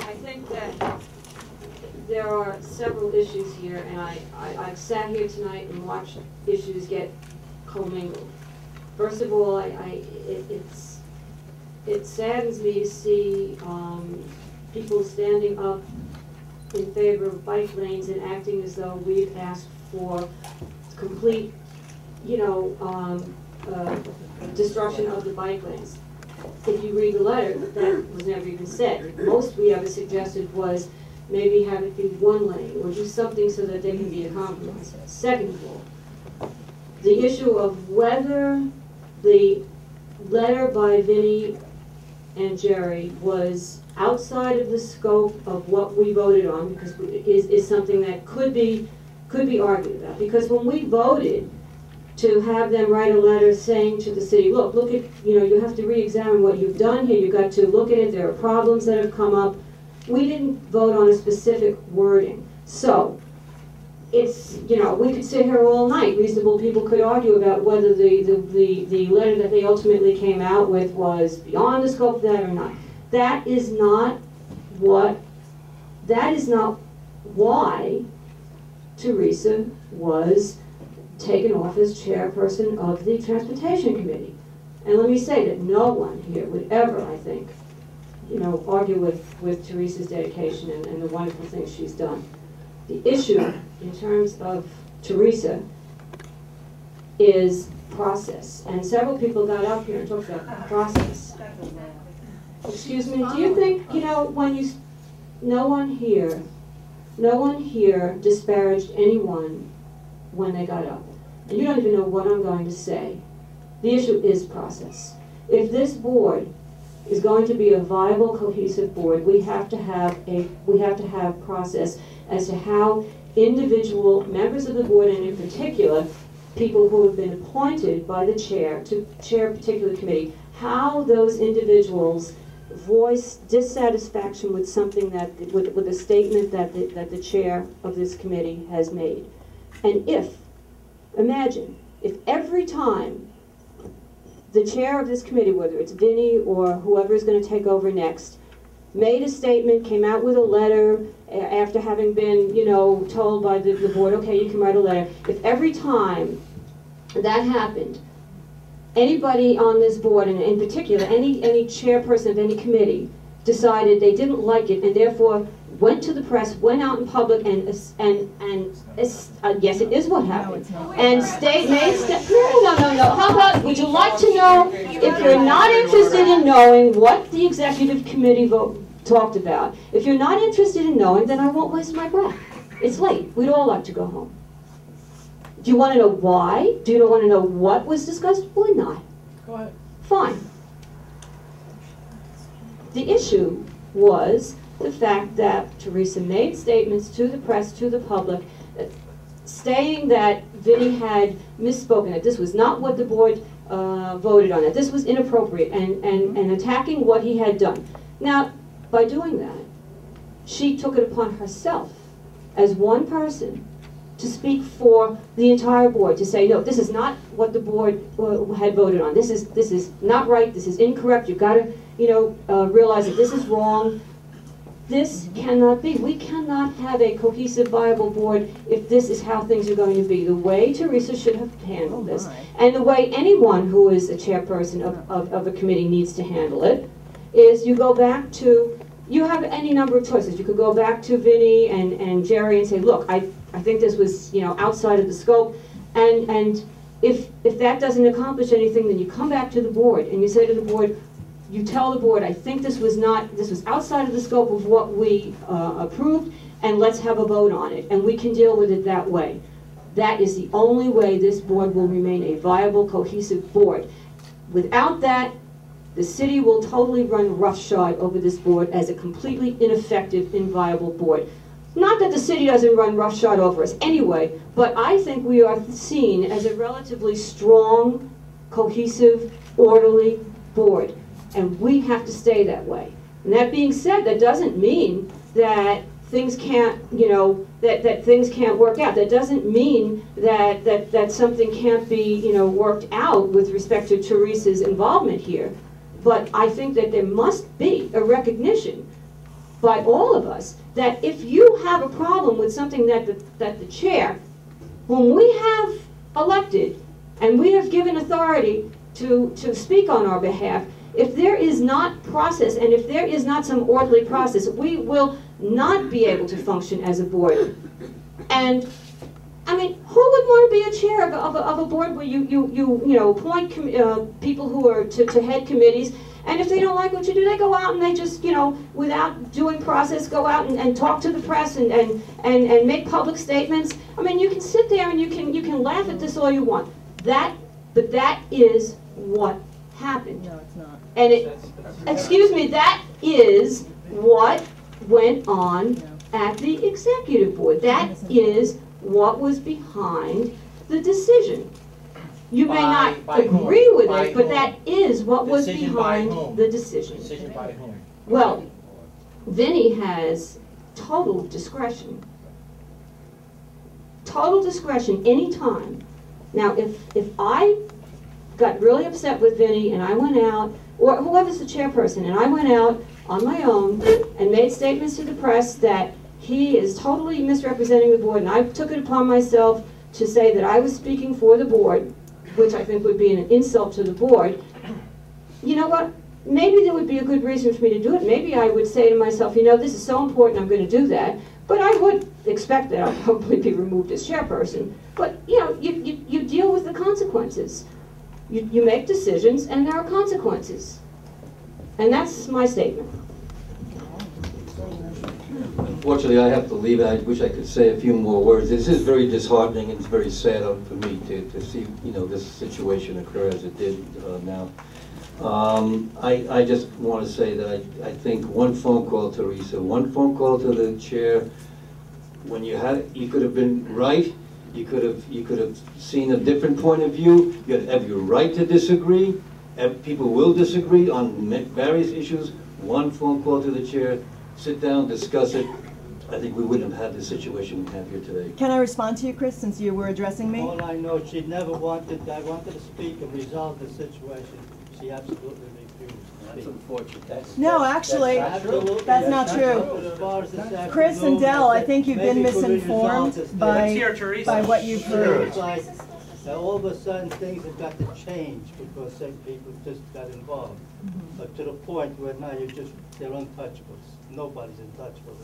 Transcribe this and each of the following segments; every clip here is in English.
I think that there are several issues here, and I've sat here tonight and watched issues get commingled. First of all, it saddens me to see people standing up in favor of bike lanes and acting as though we've asked for complete, destruction of the bike lanes. If you read the letter, that was never even said. Most we ever suggested was maybe have it be one lane or do something so that there can be a compromise. Second of all, the issue of whether the letter by Vinnie and Jerry was outside of the scope of what we voted on, because is something that could be argued about. Because when we voted to have them write a letter saying to the city, look at, you have to re-examine what you've done here, you've got to look at it, there are problems that have come up. We didn't vote on a specific wording. So, it's, we could sit here all night. Reasonable people could argue about whether the letter that they ultimately came out with was beyond the scope of that or not. That is not why Teresa was taken off as chairperson of the Transportation Committee. And let me say that no one here would ever, I think, argue with Teresa's dedication and the wonderful things she's done. The issue in terms of Teresa is process. And several people got up here and talked about process. Excuse me, do you think, when no one here disparaged anyone when they got up. And you don't even know what I'm going to say. The issue is process. If this board is going to be a viable, cohesive board, we have to have process as to how individual members of the board, and in particular, people who have been appointed by the chair to chair a particular committee, how those individuals voice dissatisfaction with something with a statement that the chair of this committee has made. And imagine if every time the chair of this committee, whether it's Vinnie or whoever is going to take over next, made a statement, came out with a letter after having been, told by the board, okay, you can write a letter. If every time that happened, anybody on this board, and in particular any chairperson of any committee, decided they didn't like it and therefore went to the press, went out in public, and yes, it is what happened. And no. How about, would you like to know, if you're not interested in knowing what the executive committee vote talked about, if you're not interested in knowing, then I won't waste my breath. It's late. We'd all like to go home. Do you want to know why? Do you want to know what was discussed? Why not? Go ahead. Fine. The issue was the fact that Teresa made statements to the press, to the public, saying that Vinnie had misspoken, that this was not what the board voted on, that this was inappropriate, and attacking what he had done. Now, by doing that, she took it upon herself as one person to speak for the entire board, to say, no, this is not what the board had voted on. This is not right. This is incorrect. You've got to, realize that this is wrong. This cannot be. We cannot have a cohesive, viable board if this is how things are going to be. The way Teresa should have handled this, and the way anyone who is a chairperson of a committee needs to handle it, is you go back to, you have any number of choices. You could go back to Vinnie and Jerry and say, look, I think this was, outside of the scope, and if that doesn't accomplish anything, then you come back to the board and you say to the board, you tell the board, I think this was outside of the scope of what we approved, and let's have a vote on it, and we can deal with it that way. That is the only way this board will remain a viable, cohesive board. Without that, the city will totally run roughshod over this board as a completely ineffective, inviable board. Not that the city doesn't run roughshod over us anyway, but I think we are seen as a relatively strong, cohesive, orderly board. And we have to stay that way. And that being said, that doesn't mean that things can't, that things can't work out. That doesn't mean that something can't be, worked out with respect to Teresa's involvement here. But I think that there must be a recognition by all of us, that if you have a problem with something that the chair, whom we have elected and we have given authority to speak on our behalf, if there is not process and if there is not some orderly process, we will not be able to function as a board. And I mean, who would want to be a chair of a board where you appoint people who are to head committees, and if they don't like what you do, they go out and they just, without doing process, go out and talk to the press and make public statements. I mean, you can sit there and you can laugh at this all you want. But that is what happened. No, it's not. And excuse me, that is what went on at the executive board. That is what was behind the decision. You may not agree with it, but that is what was behind the decision. Decision by whom? Well, Vinnie has total discretion. Total discretion anytime. Now, if I got really upset with Vinnie and I went out, or whoever's the chairperson, and I went out on my own and made statements to the press that he is totally misrepresenting the board, and I took it upon myself to say that I was speaking for the board, which I think would be an insult to the board, you know what? Maybe there would be a good reason for me to do it. Maybe I would say to myself, this is so important, I'm going to do that. But I would expect that I'll probably be removed as chairperson. But, you deal with the consequences. You make decisions, and there are consequences. And that's my statement. Unfortunately, I have to leave. I wish I could say a few more words. This is very disheartening, and it's very sad for me to see, this situation occur as it did now. I just want to say that I think one phone call, Teresa, one phone call to the chair, when you could have been right. You could have seen a different point of view. You have your right to disagree. People will disagree on various issues. One phone call to the chair. Sit down, discuss it. I think we wouldn't have had the situation we have here today. Can I respond to you, Chris, since you were addressing me? All I know, she never wanted, I wanted to speak and resolve the situation. She absolutely refused. That's unfortunate. No, actually, that's not true. Chris and Dell, I think you've been misinformed by what you've heard. It's like, all of a sudden things have got to change because some people just got involved. But to the point where now they're untouchables. Nobody's untouchable,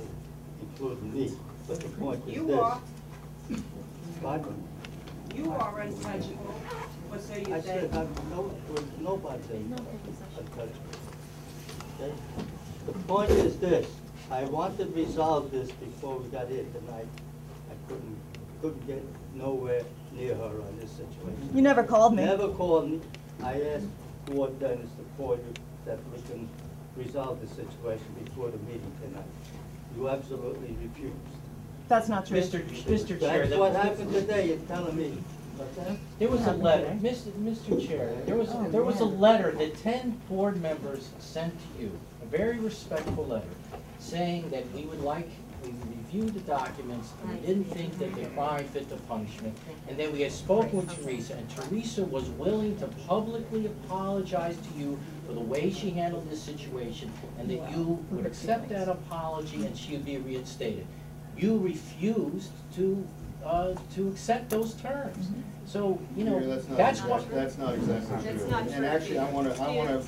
including me. But the point is You this. are. Pardon? You are untouchable. What say you I say? said nobody's untouchable. Okay? The point is this. I wanted to resolve this before we got here tonight. I couldn't get nowhere near her on this situation. You never called me. Never called me. I asked Board Dennis to call you that we can resolve the situation before the meeting tonight. You absolutely refused. That's not true. Mr. Chair, That's what happened today. You're telling me. there was a letter, Mr. Chair, there was a letter that 10 board members sent to you, a very respectful letter, saying that we reviewed the documents and we didn't think that the crime fit the punishment, and then we had spoken with Teresa, and Teresa was willing to publicly apologize to you for the way she handled this situation, and that you would accept that apology and she would be reinstated. You refused to accept those terms. So, That's not exactly true. And actually, I want to